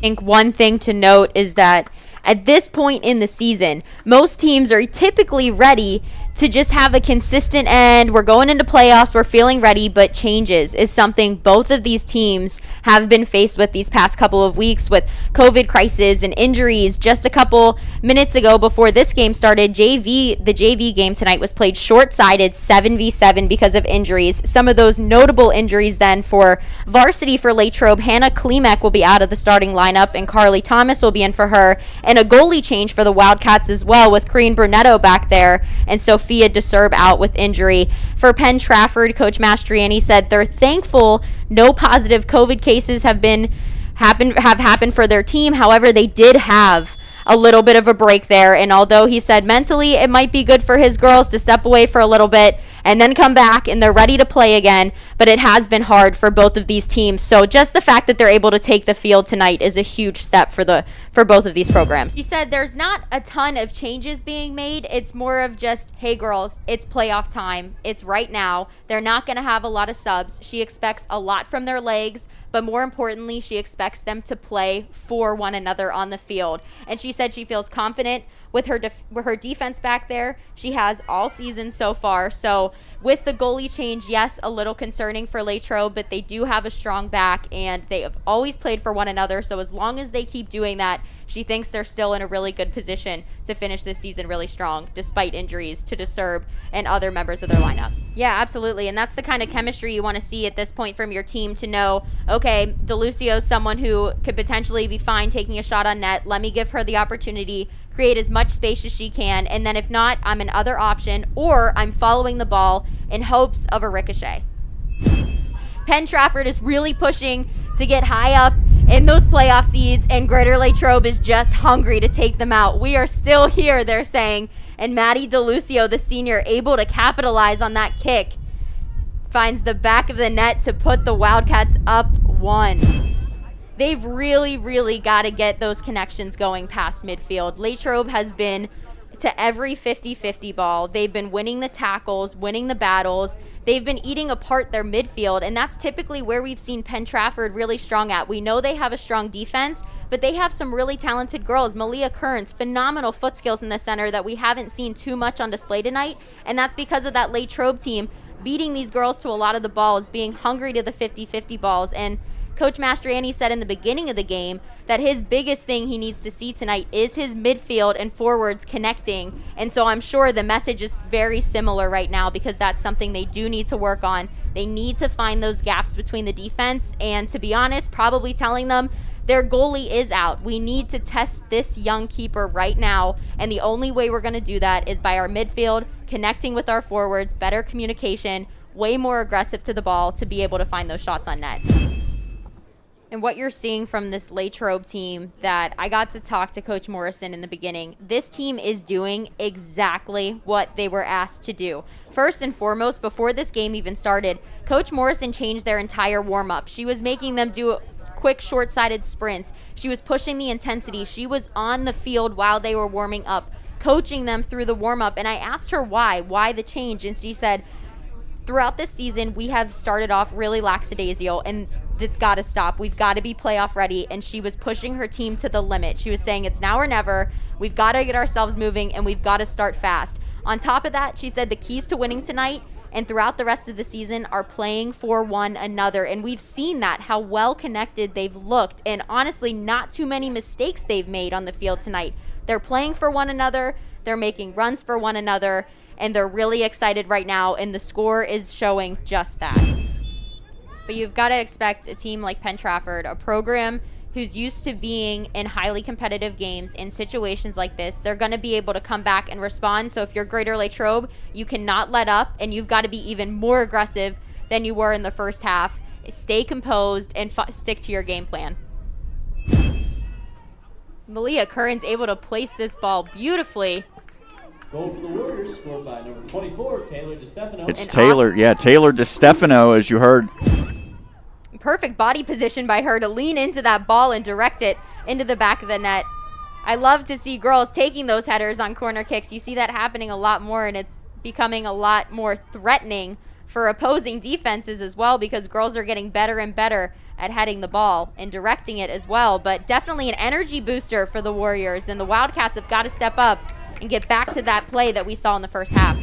think one thing to note is that at this point in the season, most teams are typically ready to just have a consistent end. We're going into playoffs, we're feeling ready, but changes is something both of these teams have been faced with these past couple of weeks with COVID crisis and injuries. Just a couple minutes ago before this game started, the JV game tonight was played short-sided 7v7 because of injuries. Some of those notable injuries then for varsity for Latrobe, Hannah Klimek will be out of the starting lineup and Carly Thomas will be in for her, and a goalie change for the Wildcats as well with Corrine Brunetto back there and Sophia DeSerb out with injury. For Penn Trafford, Coach Mastriani said they're thankful no positive COVID cases have happened for their team. However, they did have a little bit of a break there, and although he said mentally it might be good for his girls to step away for a little bit and then come back and they're ready to play again, but it has been hard for both of these teams. So just the fact that they're able to take the field tonight is a huge step for both of these programs. He said there's not a ton of changes being made. It's more of just, hey girls, it's playoff time. It's right now. They're not going to have a lot of subs. She expects a lot from their legs, but more importantly, she expects them to play for one another on the field. And she said she feels confident with her defense back there. She has all season so far. So with the goalie change, yes, a little concerning for Latrobe, but they do have a strong back and they have always played for one another. So as long as they keep doing that, she thinks they're still in a really good position to finish this season really strong, despite injuries to DeSerb and other members of their lineup. Yeah, absolutely. And that's the kind of chemistry you want to see at this point from your team to know, okay, DeLucio's someone who could potentially be fine taking a shot on net. Let me give her the opportunity, create as much space as she can, and then if not, I'm an other option, or I'm following the ball in hopes of a ricochet. Penn Trafford is really pushing to get high up in those playoff seeds, and Greater Latrobe is just hungry to take them out. We are still here, they're saying, and Maddie DeLucio, the senior, able to capitalize on that kick, finds the back of the net to put the Wildcats up 1. They've really, really got to get those connections going past midfield. Latrobe has been to every 50-50 ball. They've been winning the tackles, winning the battles. They've been eating apart their midfield, and that's typically where we've seen Penn Trafford really strong at. We know they have a strong defense, but they have some really talented girls. Malia Kearns, phenomenal foot skills in the center that we haven't seen too much on display tonight, and that's because of that Latrobe team beating these girls to a lot of the balls, being hungry to the 50-50 balls. And Coach Mastriani said in the beginning of the game that his biggest thing he needs to see tonight is his midfield and forwards connecting. And so I'm sure the message is very similar right now because that's something they do need to work on. They need to find those gaps between the defense and, to be honest, probably telling them their goalie is out. We need to test this young keeper right now, and the only way we're going to do that is by our midfield connecting with our forwards, better communication, way more aggressive to the ball to be able to find those shots on net. And what you're seeing from this Latrobe team that I got to talk to Coach Morrison in the beginning, this team is doing exactly what they were asked to do. First and foremost, before this game even started, Coach Morrison changed their entire warm-up. She was making them do quick, short-sided sprints. She was pushing the intensity. She was on the field while they were warming up, coaching them through the warm-up. And I asked her why the change, and she said, throughout this season, we have started off really lackadaisical, and it's got to stop. We've got to be playoff ready. And she was pushing her team to the limit. She was saying it's now or never. We've got to get ourselves moving, and we've got to start fast. On top of that, she said the keys to winning tonight and throughout the rest of the season are playing for one another. And we've seen that, how well connected they've looked, and honestly, not too many mistakes they've made on the field tonight. They're playing for one another. They're making runs for one another, and they're really excited right now, and the score is showing just that. But you've got to expect a team like Penn Trafford, a program who's used to being in highly competitive games in situations like this, they're going to be able to come back and respond. So if you're Greater Latrobe, you cannot let up, and you've got to be even more aggressive than you were in the first half. Stay composed and stick to your game plan. Malia Curran's able to place this ball beautifully. Goal for the Warriors, scored by number 24, Taylor DeStefano. It's Taylor DeStefano, as you heard. Perfect body position by her to lean into that ball and direct it into the back of the net. I love to see girls taking those headers on corner kicks. You see that happening a lot more, and it's becoming a lot more threatening for opposing defenses as well, because girls are getting better and better at heading the ball and directing it as well. But definitely an energy booster for the Warriors, and the Wildcats have got to step up and get back to that play that we saw in the first half.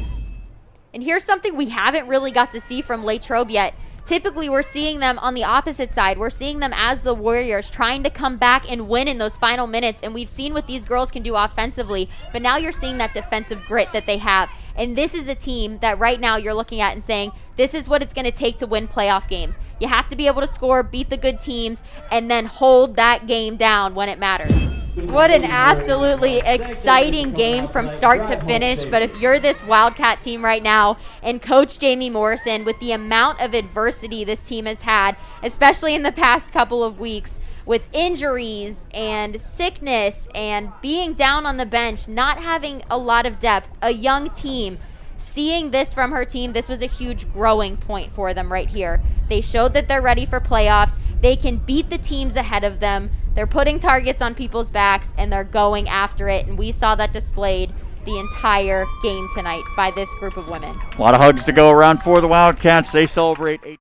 And here's something we haven't really got to see from Latrobe yet. Typically, we're seeing them on the opposite side. We're seeing them as the Warriors trying to come back and win in those final minutes. And we've seen what these girls can do offensively. But now you're seeing that defensive grit that they have. And this is a team that right now you're looking at and saying, this is what it's going to take to win playoff games. You have to be able to score, beat the good teams, and then hold that game down when it matters. What an absolutely exciting game from start to finish. But if you're this Wildcat team right now and Coach Jamie Morrison, with the amount of adversity this team has had, especially in the past couple of weeks, with injuries and sickness and being down on the bench, not having a lot of depth, a young team, seeing this from her team, this was a huge growing point for them right here. They showed that they're ready for playoffs. They can beat the teams ahead of them. They're putting targets on people's backs, and they're going after it. And we saw that displayed the entire game tonight by this group of women. A lot of hugs to go around for the Wildcats. They celebrate